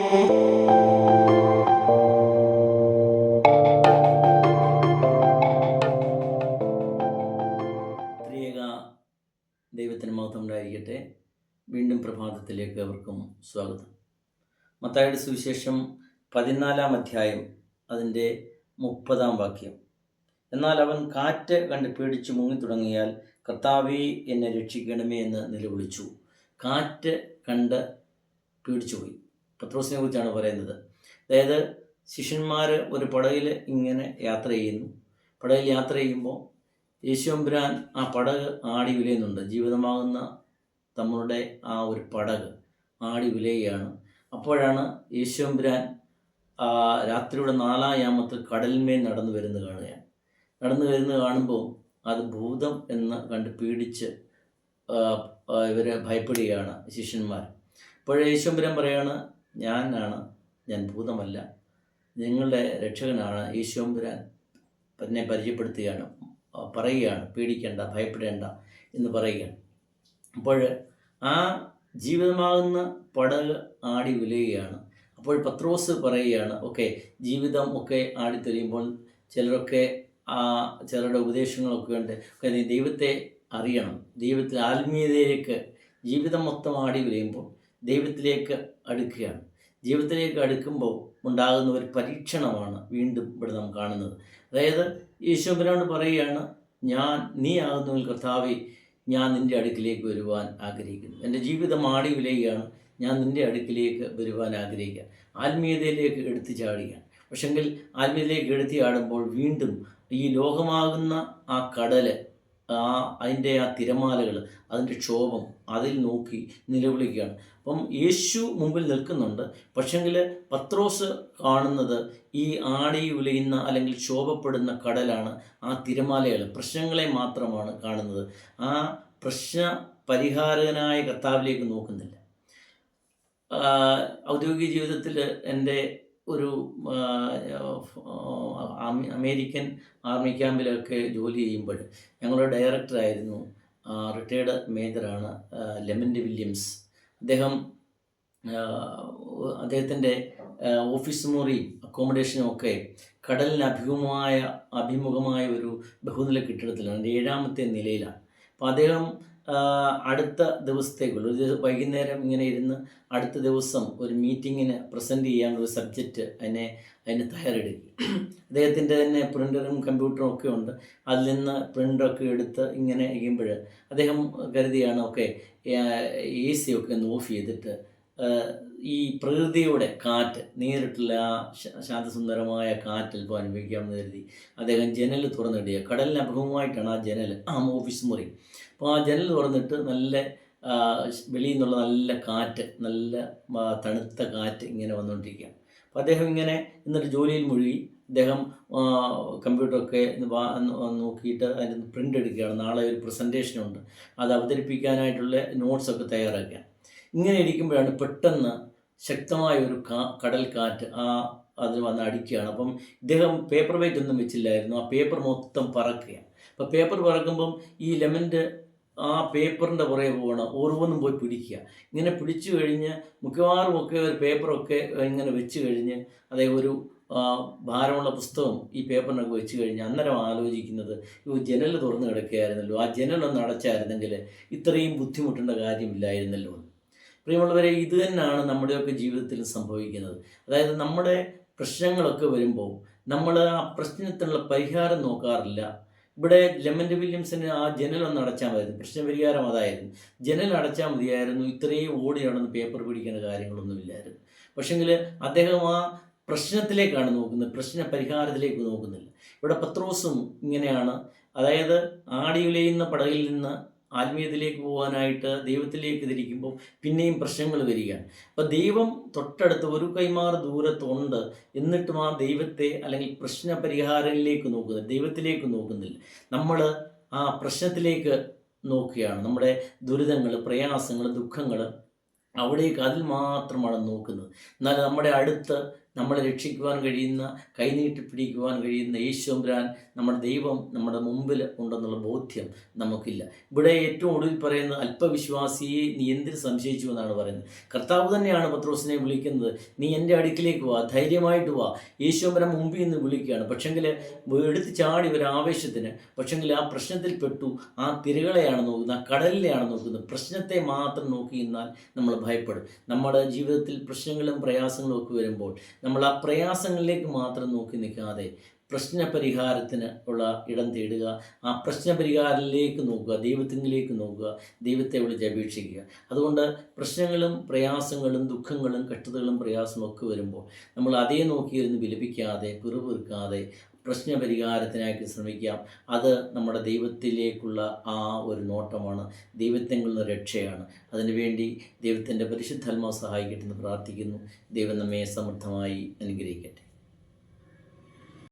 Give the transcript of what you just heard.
ത്രിയേക ദൈവത്തിന് മഹത്വം ഉണ്ടായിരിക്കട്ടെ. വീണ്ടും പ്രഭാതത്തിലേക്ക് അവർക്കും സ്വാഗതം. മത്തായിയുടെ സുവിശേഷം 14-ാം അധ്യായം അതിൻ്റെ 30-ാം വാക്യം. എന്നാൽ അവൻ കാറ്റ് കണ്ട് പേടിച്ചു മുങ്ങിത്തുടങ്ങിയാൽ, കർത്താവേ, എന്നെ രക്ഷിക്കണമേ എന്ന് നിലവിളിച്ചു. കാറ്റ് കണ്ട് പേടിച്ചുപോയി. പത്രോസിനെ കുറിച്ചാണ് പറയുന്നത്. അതായത് ശിഷ്യന്മാർ ഒരു പടകിൽ ഇങ്ങനെ യാത്ര ചെയ്യുന്നു. പടകിൽ യാത്ര ചെയ്യുമ്പോൾ യേശുവമ്പുരാൻ ആ പടക് ആടി ഉലയുന്നുണ്ട്. ജീവിതമാകുന്ന തമ്മളുടെ ആ ഒരു പടക് ആടി ഉലയുകയാണ്. അപ്പോഴാണ് യേശുവമ്പുരാൻ രാത്രിയുടെ 4-ാം യാമത്തിൽ കടലിന്മേൽ നടന്നു വരുന്നത് കാണുമ്പോൾ അത് ഭൂതം എന്ന് കണ്ട് പേടിച്ച് ഇവരെ ഭയപ്പെടുകയാണ് ശിഷ്യന്മാർ. അപ്പോൾ യേശുവമ്പുരാൻ പറയാണ്, ഞാൻ ഭൂതമല്ല, നിങ്ങളുടെ രക്ഷകനാണ്. യേശുവമ്പുരാൻ എന്നെ പരിചയപ്പെടുത്തുകയാണ്, പറയുകയാണ്, പേടിക്കേണ്ട, ഭയപ്പെടേണ്ട എന്ന് പറയുകയാണ്. അപ്പോൾ ആ ജീവിതമാകുന്ന പടക് ആടി ഉലയുകയാണ്. അപ്പോൾ പത്രോസ് പറയുകയാണ്, ജീവിതം ഒക്കെ ആടിത്തെളിയുമ്പോൾ ചിലരുടെ ഉപദേശങ്ങളൊക്കെ ഉണ്ട്. നീ ദൈവത്തെ അറിയണം, ദൈവത്തിൽ ആത്മീയതയിലേക്ക്, ജീവിതം മൊത്തം ആടി ഉലയുമ്പോൾ ദൈവത്തിലേക്ക് അടുക്കുകയാണ്. ജീവിതത്തിലേക്ക് അടുക്കുമ്പോൾ ഉണ്ടാകുന്ന ഒരു പരീക്ഷണമാണ് വീണ്ടും ഇവിടെ നാം കാണുന്നത്. അതായത് യേശുവമ്പുരാനോട് പറയുകയാണ്, നീ ആകുന്നതിൽ കർത്താവേ, ഞാൻ നിൻ്റെ അടുക്കിലേക്ക് വരുവാൻ ആഗ്രഹിക്കുന്നു. എൻ്റെ ജീവിതം ആടി ഉലയുകയാണ്, ഞാൻ നിൻ്റെ അടുക്കിലേക്ക് വരുവാൻ ആഗ്രഹിക്കുക. ആത്മീയതയിലേക്ക് എടുത്തു ചാടുകയാണ്. പക്ഷെങ്കിൽ ആത്മീയതയിലേക്ക് എടുത്തു ചാടുമ്പോൾ വീണ്ടും ഈ ലോകമാകുന്ന ആ കടൽ, അതിൻ്റെ ആ തിരമാലകൾ, അതിൻ്റെ ക്ഷോഭം, അതിൽ നോക്കി നിലവിളിക്കുകയാണ്. അപ്പം യേശു മുമ്പിൽ നിൽക്കുന്നുണ്ട്. പക്ഷെങ്കിൽ പത്രോസ് കാണുന്നത് ഈ ആടി ഉലയുന്ന അല്ലെങ്കിൽ ക്ഷോഭപ്പെടുന്ന കടലാണ്. ആ തിരമാലകൾ, പ്രശ്നങ്ങളെ മാത്രമാണ് കാണുന്നത്. ആ പ്രശ്ന പരിഹാരകനായ കർത്താവിലേക്ക് നോക്കുന്നില്ല. ഔദ്യോഗിക ജീവിതത്തിൽ എൻ്റെ ഒരു അമേരിക്കൻ ആർമി ക്യാമ്പിലൊക്കെ ജോലി ചെയ്യുമ്പോൾ ഞങ്ങളുടെ ഡയറക്ടറായിരുന്നു റിട്ടയർഡ് മേജറാണ് ലെമൻറ്റ് വില്യംസ്. അദ്ദേഹത്തിൻ്റെ ഓഫീസ് മുറിയും അക്കോമഡേഷനും ഒക്കെ കടലിന് അഭിമുഖമായ ഒരു ബഹുനില കെട്ടിടത്തിലാണ്, 7-ാമത്തെ നിലയിലാണ്. അപ്പോൾ അദ്ദേഹം അടുത്ത ദിവസത്തേക്കുള്ള ഒരു വൈകുന്നേരം ഇങ്ങനെ ഇരുന്ന് അടുത്ത ദിവസം ഒരു മീറ്റിങ്ങിന് പ്രസൻറ്റ് ചെയ്യാനുള്ള സബ്ജക്റ്റ് അതിന് തയ്യാറെടുക്കും. അദ്ദേഹത്തിൻ്റെ തന്നെ പ്രിൻ്ററും കമ്പ്യൂട്ടറും ഒക്കെ ഉണ്ട്. അതിൽ നിന്ന് പ്രിൻ്ററൊക്കെ എടുത്ത് ഇങ്ങനെ ഇരിക്കുമ്പോൾ അദ്ദേഹം കരുതിയാണ്, AC ഒക്കെ ഒന്ന് ഓഫ് ചെയ്തിട്ട് ഈ പ്രകൃതിയുടെ കാറ്റ്, നേരിട്ടുള്ള ആ ശാന്തസുന്ദരമായ കാറ്റ് അല്പം അനുഭവിക്കാമെന്ന് കരുതി അദ്ദേഹം ജനൽ തുറന്നിടുക. കടലിന് അഭിമുഖമായിട്ടാണ് ആ ജനൽ, ഓഫീസ് മുറി. അപ്പോൾ ആ ജനൽ തുറന്നിട്ട് നല്ല വെളിയിൽ നിന്നുള്ള നല്ല കാറ്റ്, നല്ല തണുത്ത കാറ്റ് ഇങ്ങനെ വന്നുകൊണ്ടിരിക്കുകയാണ്. അപ്പോൾ അദ്ദേഹം ഇങ്ങനെ എന്നിട്ട് ജോലിയിൽ മുഴുകി അദ്ദേഹം കമ്പ്യൂട്ടറൊക്കെ നോക്കിയിട്ട് അതിൻ്റെ പ്രിൻ്റ് എടുക്കുകയാണ്. നാളെ ഒരു പ്രസൻറ്റേഷനുണ്ട്, അത് അവതരിപ്പിക്കാനായിട്ടുള്ള നോട്ട്സൊക്കെ തയ്യാറാക്കുകയാണ്. ഇങ്ങനെ ഇരിക്കുമ്പോഴാണ് പെട്ടെന്ന് ശക്തമായ ഒരു കടൽ കാറ്റ് അതിൽ വന്ന് അടിക്കുകയാണ്. അപ്പം ഇദ്ദേഹം പേപ്പർ വെയിറ്റ് ഒന്നും വെച്ചില്ലായിരുന്നു. ആ പേപ്പർ മൊത്തം പറക്കുകയാണ്. അപ്പോൾ പേപ്പർ പറക്കുമ്പം ഈ ലെമൻറ്റ് ആ പേപ്പറിൻ്റെ പുറകെ പോകണം, ഓരോന്നും പോയി പിടിക്കുക. ഇങ്ങനെ പിടിച്ചു കഴിഞ്ഞ് മിക്കവാറും ഒക്കെ ഒരു പേപ്പറൊക്കെ ഇങ്ങനെ വെച്ച് കഴിഞ്ഞ് അദ്ദേഹം ഒരു ഭാരമുള്ള പുസ്തകം ഈ പേപ്പറിനൊക്കെ വെച്ച് കഴിഞ്ഞ് അന്നേരം ആലോചിക്കുന്നത്, ജനൽ തുറന്ന് കിടക്കുകയായിരുന്നല്ലോ, ആ ജനലൊന്ന് അടച്ചായിരുന്നെങ്കിൽ ഇത്രയും ബുദ്ധിമുട്ടേണ്ട കാര്യമില്ലായിരുന്നല്ലോ. പ്രിയമുള്ളവരെ, ഇത് തന്നെയാണ് നമ്മുടെയൊക്കെ ജീവിതത്തിൽ സംഭവിക്കുന്നത്. അതായത് നമ്മുടെ പ്രശ്നങ്ങളൊക്കെ വരുമ്പോൾ നമ്മൾ ആ പ്രശ്നത്തിനുള്ള പരിഹാരം നോക്കാറില്ല. ഇവിടെ ലെമൻറ്റ് വില്യംസിന് ആ ജനലൊന്ന് അടച്ചാൽ മതിയായിരുന്നു, പ്രശ്നപരിഹാരം അതായിരുന്നു. ജനൽ അടച്ചാൽ മതിയായിരുന്നു, ഇത്രയും ഓടി നടന്ന് പേപ്പർ പിടിക്കേണ്ട കാര്യങ്ങളൊന്നുമില്ലായിരുന്നു. പക്ഷെങ്കിൽ അദ്ദേഹം ആ പ്രശ്നത്തിലേക്കാണ് നോക്കുന്നത്, പ്രശ്ന പരിഹാരത്തിലേക്ക് നോക്കുന്നില്ല. ഇവിടെ പത്രോസും ഇങ്ങനെയാണ്. അതായത് ആടി ഉലയുന്ന പടകിൽ നിന്ന് ആത്മീയത്തിലേക്ക് പോകാനായിട്ട് ദൈവത്തിലേക്ക് തിരിക്കുമ്പോൾ പിന്നെയും പ്രശ്നങ്ങൾ വരികയാണ്. അപ്പോൾ ദൈവം തൊട്ടടുത്ത് ഒരു കൈമാർ ദൂരത്തുണ്ട്, എന്നിട്ടും ആ ദൈവത്തെ അല്ലെങ്കിൽ പ്രശ്ന പരിഹാരങ്ങളിലേക്ക് നോക്കുന്നില്ല, ദൈവത്തിലേക്ക് നോക്കുന്നില്ല. നമ്മൾ ആ പ്രശ്നത്തിലേക്ക് നോക്കുകയാണ്. നമ്മുടെ ദുരിതങ്ങൾ, പ്രയാസങ്ങൾ, ദുഃഖങ്ങൾ, അതിൽ മാത്രമാണ് നോക്കുന്നത്. എന്നാൽ നമ്മുടെ അടുത്ത് നമ്മളെ രക്ഷിക്കുവാൻ കഴിയുന്ന, കൈനീട്ടി പിടിക്കുവാൻ കഴിയുന്ന യേശുമ്പുരാൻ നമ്മുടെ ദൈവം നമ്മുടെ മുമ്പിൽ ഉണ്ടെന്നുള്ള ബോധ്യം നമുക്കില്ല. ഇവിടെ ഏറ്റവും ഒടുവിൽ പറയുന്നത്, അല്പവിശ്വാസിയെ നീ എന്തിന് സംശയിച്ചു എന്നാണ് പറയുന്നത്. കർത്താവ് തന്നെയാണ് പത്രോസിനെ വിളിക്കുന്നത്, നീ എൻ്റെ അടുക്കിലേക്ക് വാ, ധൈര്യമായിട്ട് വാ. യേശുമ്പുരാൻ മുമ്പിൽ നിന്ന് വിളിക്കുകയാണ്. പക്ഷെങ്കിൽ എടുത്ത് ചാടി ഒരു ആവേശത്തിന്, പക്ഷെങ്കിൽ ആ പ്രശ്നത്തിൽ പെട്ടു. ആ തിരകളെയാണ് നോക്കുന്നത്, ആ കടലിനെയാണ് നോക്കുന്നത്. പ്രശ്നത്തെ മാത്രം നോക്കി നിന്നാൽ നമ്മൾ ഭയപ്പെടും. നമ്മുടെ ജീവിതത്തിൽ പ്രശ്നങ്ങളും പ്രയാസങ്ങളും ഒക്കെ വരുമ്പോൾ നമ്മൾ ആ പ്രയാസങ്ങളിലേക്ക് മാത്രം നോക്കി നിൽക്കാതെ പ്രശ്നപരിഹാരത്തിന് ഉള്ള ഇടം തേടുക. ആ പ്രശ്നപരിഹാരത്തിലേക്ക് നോക്കുക, ദൈവത്തിലേക്ക് നോക്കുക, ദൈവത്തെ വിളിച്ച് അപേക്ഷിക്കുക. അതുകൊണ്ട് പ്രശ്നങ്ങളും പ്രയാസങ്ങളും ദുഃഖങ്ങളും കഷ്ടതകളും പ്രയാസങ്ങളും ഒക്കെ വരുമ്പോൾ നമ്മൾ അതേ നോക്കിയിരുന്ന് വിലപിക്കാതെ പിറുപിറുക്കാതെ പ്രശ്നപരിഹാരത്തിനായിട്ട് ശ്രമിക്കാം. അത് നമ്മുടെ ദൈവത്തിലേക്കുള്ള ആ ഒരു നോട്ടമാണ്, ദൈവത്തിലുള്ള രക്ഷയാണ്. അതിനുവേണ്ടി ദൈവത്തിൻ്റെ പരിശുദ്ധാത്മാവ് സഹായിക്കട്ടെ എന്ന് പ്രാർത്ഥിക്കുന്നു. ദൈവം നമ്മെ സമൃദ്ധമായി അനുഗ്രഹിക്കട്ടെ.